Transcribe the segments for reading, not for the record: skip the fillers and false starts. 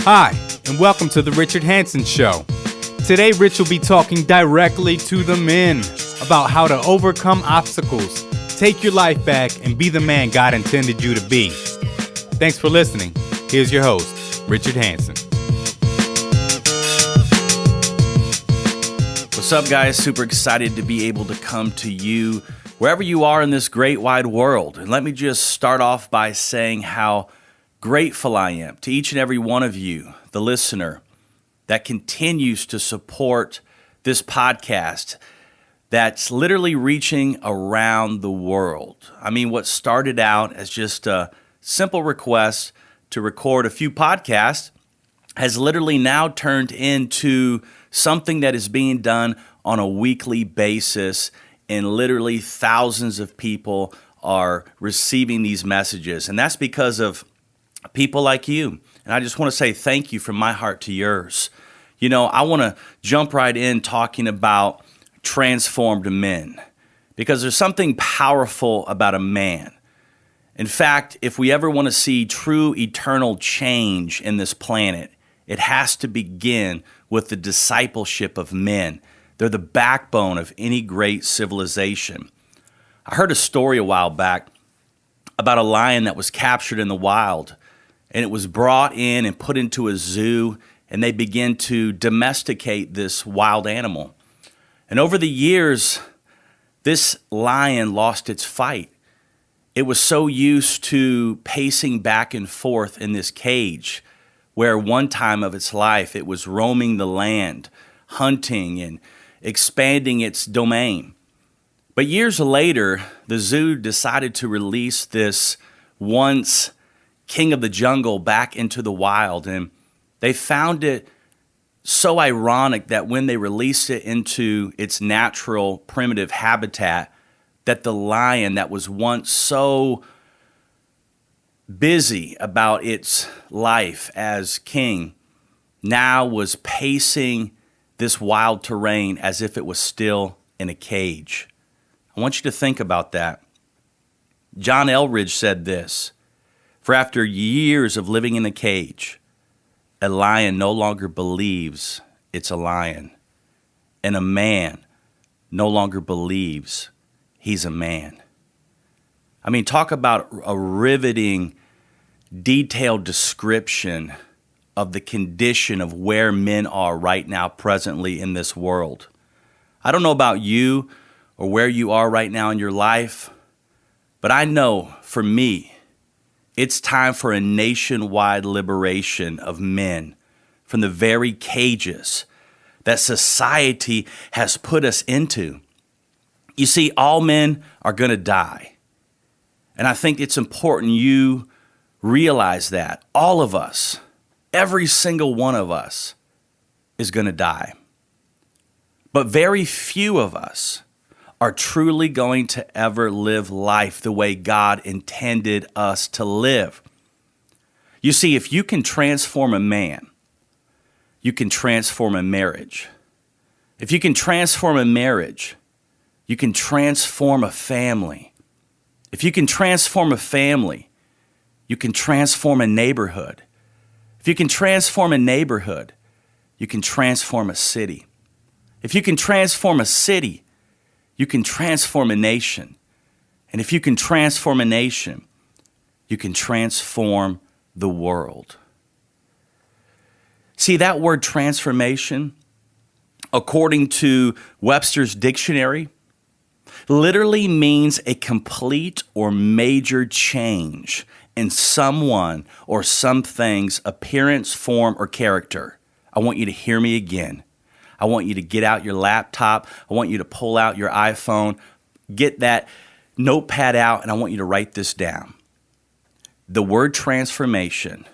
Hi, and welcome to the Richard Hanson Show. Today, Rich will be talking directly to the men about how to overcome obstacles, take your life back, and be the man God intended you to be. Thanks for listening. Here's your host, Richard Hanson. What's up, guys? Super excited to be able to come to you wherever you are in this great wide world. And let me just start off by saying how grateful I am to each and every one of you, the listener, that continues to support this podcast that's literally reaching around the world. I mean, what started out as just a simple request to record a few podcasts has literally now turned into something that is being done on a weekly basis, and literally thousands of people are receiving these messages. And that's because of people like you. And I just want to say thank you from my heart to yours. You know, I want to jump right in talking about transformed men, because there's something powerful about a man. In fact, if we ever want to see true eternal change in this planet, it has to begin with the discipleship of men. They're the backbone of any great civilization. I heard a story a while back about a lion that was captured in the wild, and it was brought in and put into a zoo, and they began to domesticate this wild animal. And over the years, this lion lost its fight. It was so used to pacing back and forth in this cage, where one time of its life it was roaming the land, hunting and expanding its domain. But years later, the zoo decided to release this once king of the jungle back into the wild, and they found it so ironic that when they released it into its natural primitive habitat, that the lion that was once so busy about its life as king now was pacing this wild terrain as if it was still in a cage. I want you to think about that. John Eldredge said this: "For after years of living in a cage, a lion no longer believes it's a lion, and a man no longer believes he's a man." I mean, talk about a riveting, detailed description of the condition of where men are right now, presently in this world. I don't know about you or where you are right now in your life, but I know for me, it's time for a nationwide liberation of men from the very cages that society has put us into. You see, all men are going to die. And I think it's important you realize that. All of us, every single one of us, is going to die. But very few of us are truly going to ever live life the way God intended us to live. You see, if you can transform a man, you can transform a marriage. If you can transform a marriage, you can transform a family. If you can transform a family, you can transform a neighborhood. If you can transform a neighborhood, you can transform a city. If you can transform a city, you can transform a nation. And if you can transform a nation, you can transform the world. See, that word transformation, according to Webster's dictionary, literally means a complete or major change in someone or something's appearance, form, or character. I want you to hear me again. I want you to get out your laptop. I want you to pull out your iPhone, get that notepad out, and I want you to write this down. The word transformation,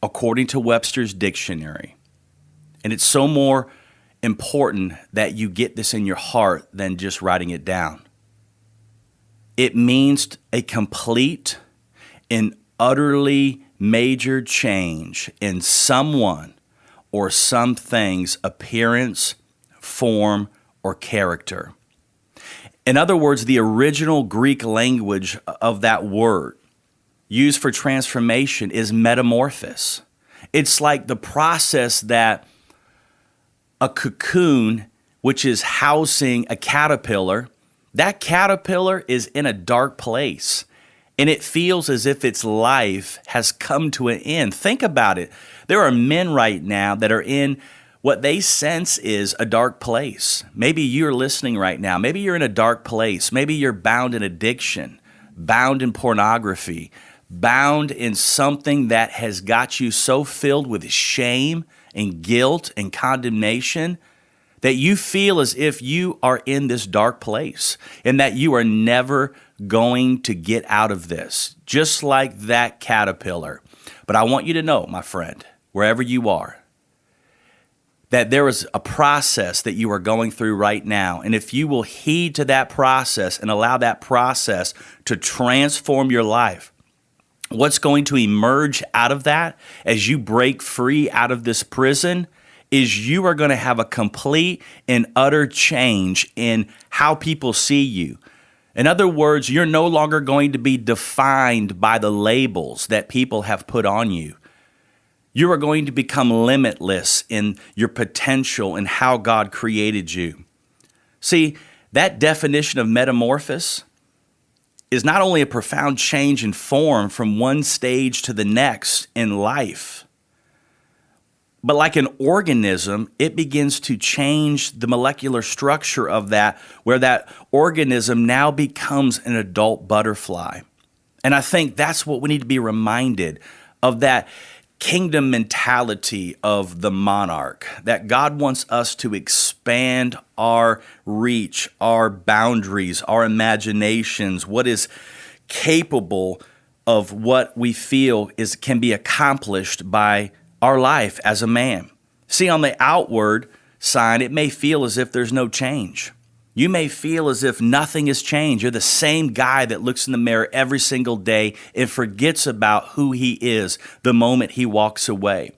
according to Webster's dictionary, and it's so more important that you get this in your heart than just writing it down. It means a complete and utterly major change in someone or something's appearance, form, or character. In other words, the original Greek language of that word used for transformation is metamorphosis. It's like the process that a cocoon, which is housing a caterpillar, that caterpillar is in a dark place and it feels as if its life has come to an end. Think about it. There are men right now that are in what they sense is a dark place. Maybe you're listening right now. Maybe you're in a dark place. Maybe you're bound in addiction, bound in pornography, bound in something that has got you so filled with shame and guilt and condemnation that you feel as if you are in this dark place and that you are never going to get out of this, just like that caterpillar. But I want you to know, my friend, wherever you are, that there is a process that you are going through right now. And if you will heed to that process and allow that process to transform your life, what's going to emerge out of that as you break free out of this prison is you are going to have a complete and utter change in how people see you. In other words, you're no longer going to be defined by the labels that people have put on you. You are going to become limitless in your potential and how God created you. See, that definition of metamorphosis is not only a profound change in form from one stage to the next in life, but like an organism, it begins to change the molecular structure of that, where that organism now becomes an adult butterfly. And I think that's what we need to be reminded of, that kingdom mentality of the monarch, that God wants us to expand our reach, our boundaries, our imaginations, what is capable of what we feel can be accomplished by our life as a man. See, on the outward side, it may feel as if there's no change. You may feel as if nothing has changed. You're the same guy that looks in the mirror every single day and forgets about who he is the moment he walks away.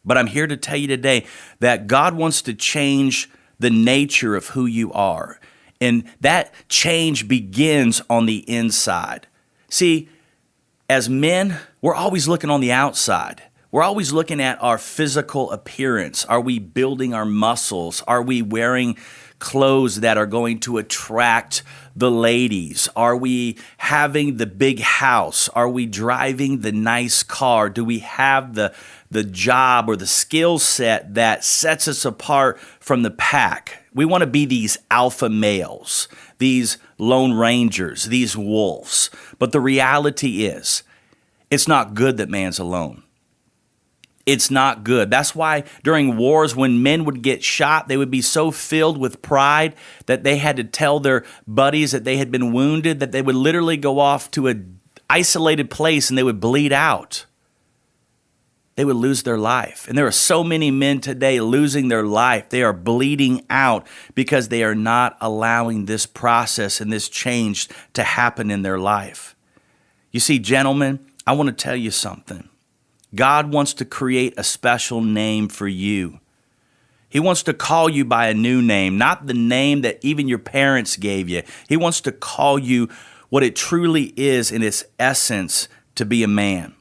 But I'm here to tell you today that God wants to change the nature of who you are. And that change begins on the inside. See, as men, we're always looking on the outside. We're always looking at our physical appearance. Are we building our muscles? Are we wearing clothes that are going to attract the ladies? Are we having the big house? Are we driving the nice car? Do we have the job or the skill set that sets us apart from the pack? We want to be these alpha males, these lone rangers, these wolves. But the reality is, it's not good that man's alone. It's not good. That's why during wars, when men would get shot, they would be so filled with pride that they had to tell their buddies that they had been wounded, that they would literally go off to an isolated place and they would bleed out. They would lose their life. And there are so many men today losing their life. They are bleeding out because they are not allowing this process and this change to happen in their life. You see, gentlemen, I want to tell you something. God wants to create a special name for you. He wants to call you by a new name, not the name that even your parents gave you. He wants to call you what it truly is in its essence to be a man.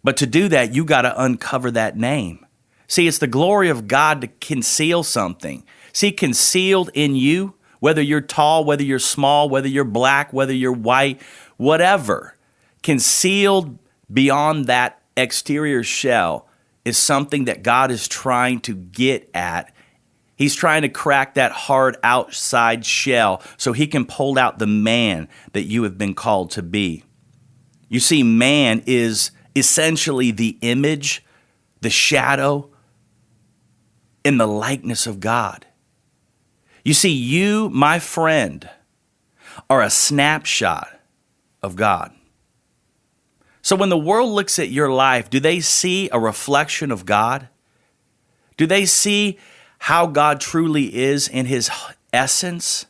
But to do that, you got to uncover that name. See, it's the glory of God to conceal something. See, concealed in you, whether you're tall, whether you're small, whether you're black, whether you're white, whatever, concealed beyond that exterior shell is something that God is trying to get at. He's trying to crack that hard outside shell so he can pull out the man that you have been called to be. You see, man is essentially the image, the shadow, and the likeness of God. You see, you, my friend, are a snapshot of God. So when the world looks at your life, do they see a reflection of God? Do they see how God truly is in his essence?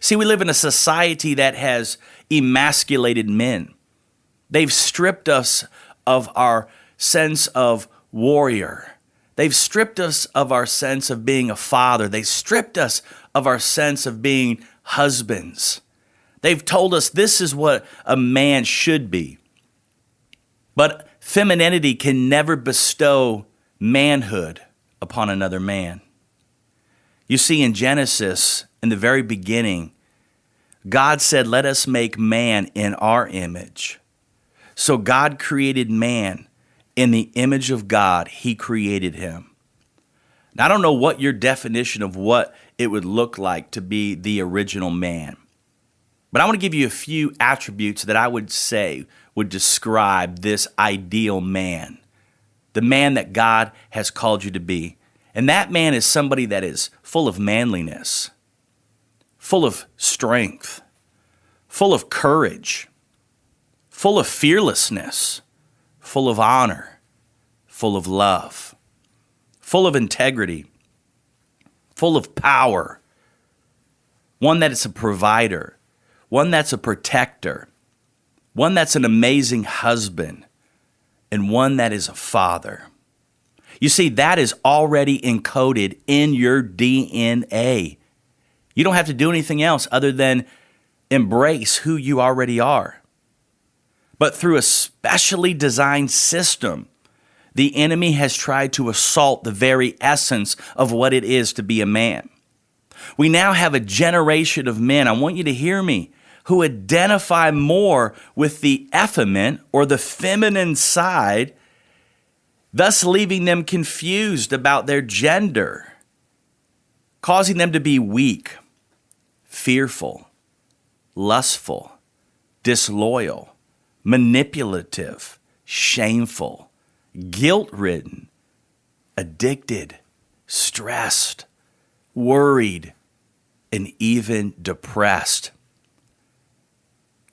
See, we live in a society that has emasculated men. They've stripped us of our sense of warrior. They've stripped us of our sense of being a father. They stripped us of our sense of being husbands. They've told us this is what a man should be. But femininity can never bestow manhood upon another man. You see, in Genesis, in the very beginning, God said, let us make man in our image. So God created man in the image of God. He created him. Now, I don't know what your definition of what it would look like to be the original man, but I want to give you a few attributes that I would say would describe this ideal man, the man that God has called you to be. And that man is somebody that is full of manliness, full of strength, full of courage, full of fearlessness, full of honor, full of love, full of integrity, full of power, one that is a provider, one that's a protector, one that's an amazing husband, and one that is a father. You see, that is already encoded in your DNA. You don't have to do anything else other than embrace who you already are. But through a specially designed system, the enemy has tried to assault the very essence of what it is to be a man. We now have a generation of men, I want you to hear me, who identify more with the effeminate or the feminine side, thus leaving them confused about their gender, causing them to be weak, fearful, lustful, disloyal, manipulative, shameful, guilt-ridden, addicted, stressed, worried, and even depressed.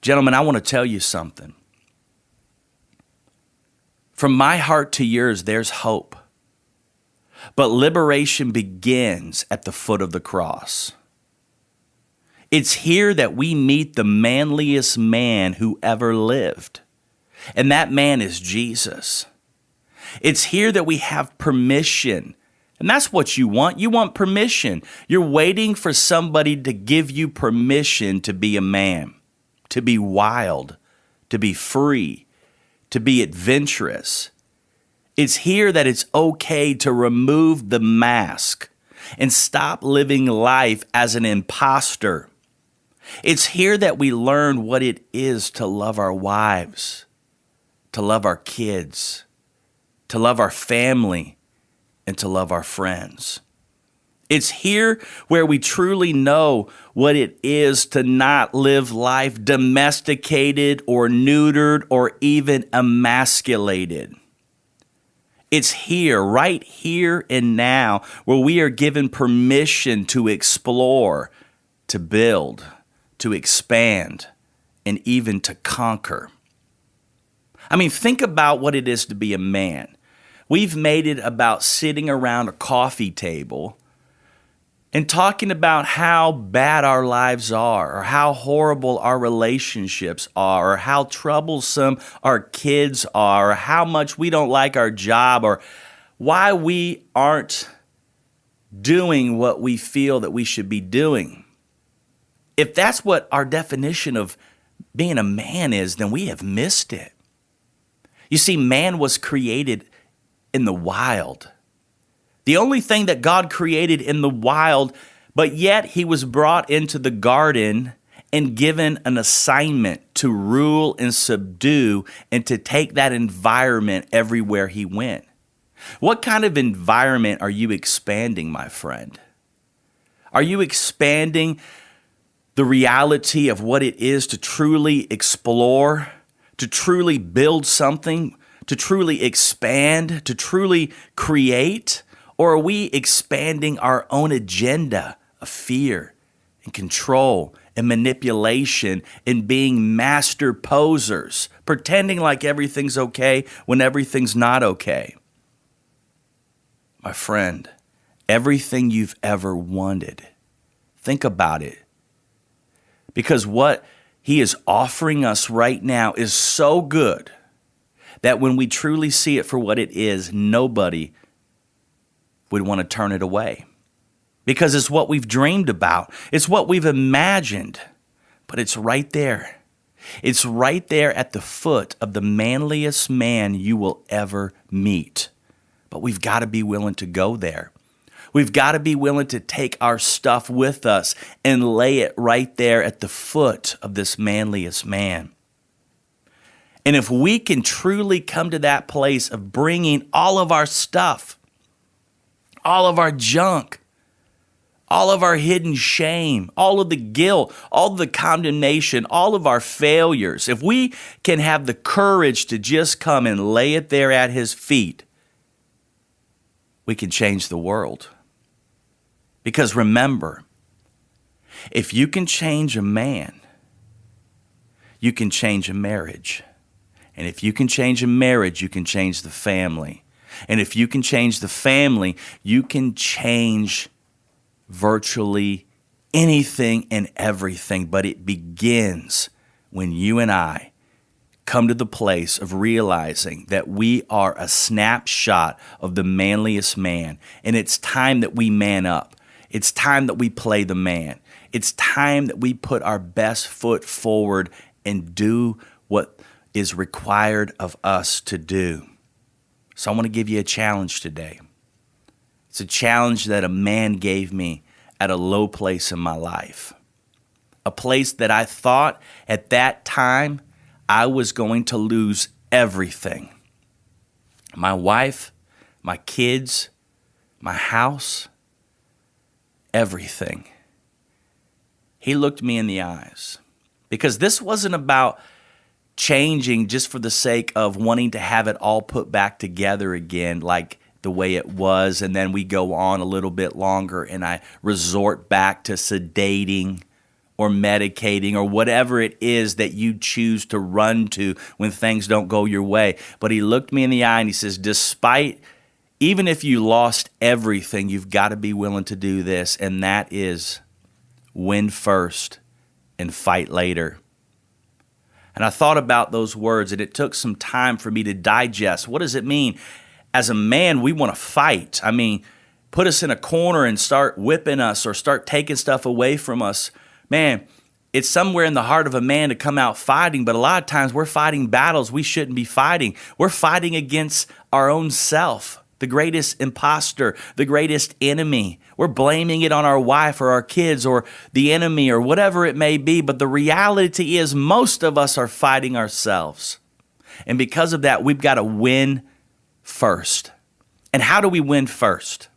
Gentlemen, I want to tell you something. From my heart to yours, there's hope. But liberation begins at the foot of the cross. It's here that we meet the manliest man who ever lived. And that man is Jesus. It's here that we have permission. And that's what you want. You want permission. You're waiting for somebody to give you permission to be a man, to be wild, to be free, to be adventurous. It's here that it's okay to remove the mask and stop living life as an imposter. It's here that we learn what it is to love our wives, to love our kids, to love our family, and to love our friends. It's here where we truly know what it is to not live life domesticated or neutered or even emasculated. It's here, right here and now, where we are given permission to explore, to build, to expand, and even to conquer. I mean, think about what it is to be a man. We've made it about sitting around a coffee table and talking about how bad our lives are, or how horrible our relationships are, or how troublesome our kids are, or how much we don't like our job, or why we aren't doing what we feel that we should be doing. If that's what our definition of being a man is, then we have missed it. You see, man was created in the wild. The only thing that God created in the wild, but yet he was brought into the garden and given an assignment to rule and subdue and to take that environment everywhere he went. What kind of environment are you expanding, my friend? Are you expanding the reality of what it is to truly explore, to truly build something, to truly expand, to truly create? Or are we expanding our own agenda of fear and control and manipulation and being master posers, pretending like everything's okay when everything's not okay? My friend, everything you've ever wanted, think about it. Because what he is offering us right now is so good that when we truly see it for what it is, nobody would want to turn it away. Because it's what we've dreamed about. It's what we've imagined. But it's right there. It's right there at the foot of the manliest man you will ever meet. But we've got to be willing to go there. We've got to be willing to take our stuff with us and lay it right there at the foot of this manliest man. And if we can truly come to that place of bringing all of our stuff, all of our junk, all of our hidden shame, all of the guilt, all of the condemnation, all of our failures, if we can have the courage to just come and lay it there at his feet, we can change the world. Because remember, if you can change a man, you can change a marriage. And if you can change a marriage, you can change the family. And if you can change the family, you can change virtually anything and everything. But it begins when you and I come to the place of realizing that we are a snapshot of the manliest man. And it's time that we man up. It's time that we play the man. It's time that we put our best foot forward and do what is required of us to do. So I want to give you a challenge today. It's a challenge that a man gave me at a low place in my life. A place that I thought at that time I was going to lose everything. My wife, my kids, my house, everything. He looked me in the eyes because this wasn't about changing just for the sake of wanting to have it all put back together again like the way it was, and then we go on a little bit longer and I resort back to sedating or medicating or whatever it is that you choose to run to when things don't go your way. But he looked me in the eye and he says, even if you lost everything, you've got to be willing to do this, and that is win first and fight later. And I thought about those words, and it took some time for me to digest. What does it mean? As a man, we want to fight. I mean, put us in a corner and start whipping us or start taking stuff away from us. Man, it's somewhere in the heart of a man to come out fighting, but a lot of times we're fighting battles we shouldn't be fighting. We're fighting against our own self, the greatest imposter, the greatest enemy. We're blaming it on our wife or our kids or the enemy or whatever it may be. But the reality is most of us are fighting ourselves. And because of that, we've got to win first. And how do we win first?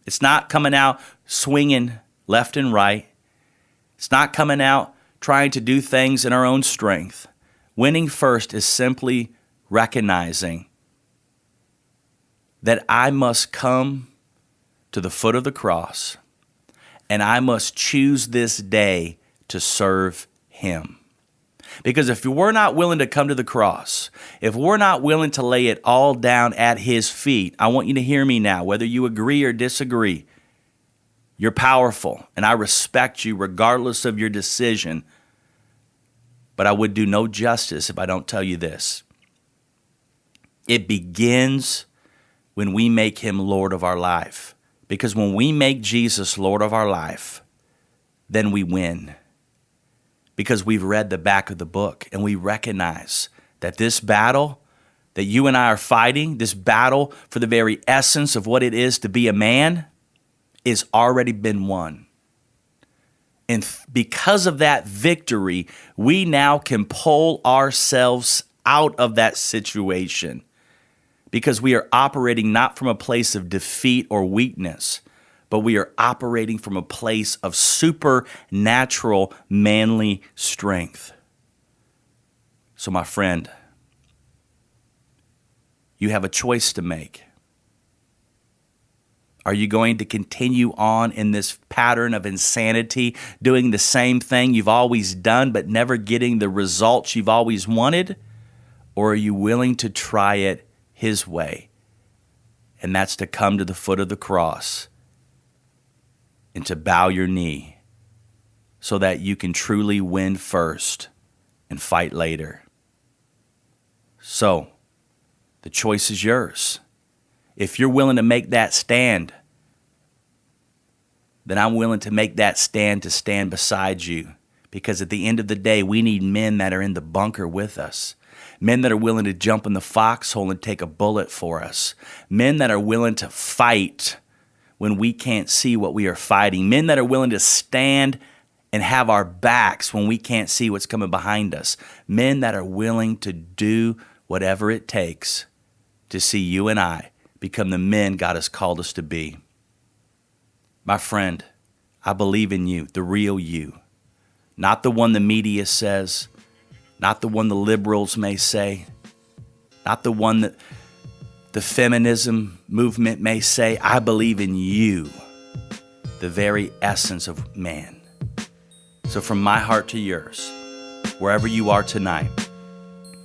It's not coming out swinging left and right. It's not coming out trying to do things in our own strength. Winning first is simply recognizing that I must come to the foot of the cross and I must choose this day to serve him. Because if we're not willing to come to the cross, if we're not willing to lay it all down at his feet, I want you to hear me now, whether you agree or disagree. You're powerful, and I respect you regardless of your decision. But I would do no justice if I don't tell you this. It begins when we make him Lord of our life. Because when we make Jesus Lord of our life, then we win. Because we've read the back of the book and we recognize that this battle that you and I are fighting, this battle for the very essence of what it is to be a man, is already been won. And because of that victory, we now can pull ourselves out of that situation because we are operating not from a place of defeat or weakness, but we are operating from a place of supernatural manly strength. So, my friend, you have a choice to make. Are you going to continue on in this pattern of insanity, doing the same thing you've always done but never getting the results you've always wanted? Or are you willing to try it his way? And that's to come to the foot of the cross and to bow your knee so that you can truly win first and fight later. So, the choice is yours. If you're willing to make that stand, then I'm willing to make that stand to stand beside you Because at the end of the day, we need men that are in the bunker with us. Men that are willing to jump in the foxhole and take a bullet for us. Men that are willing to fight when we can't see what we are fighting. Men that are willing to stand and have our backs when we can't see what's coming behind us. Men that are willing to do whatever it takes to see you and I become the men God has called us to be. My friend, I believe in you, the real you. Not the one the media says, not the one the liberals may say, not the one that the feminism movement may say. I believe in you, the very essence of man. So from my heart to yours, wherever you are tonight,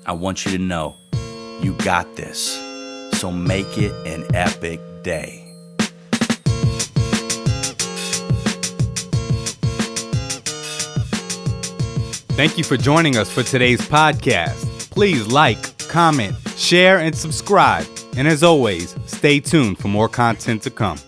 I want you to know you got this. So make it an epic day. Thank you for joining us for today's podcast. Please like, comment, share, and subscribe. And as always, stay tuned for more content to come.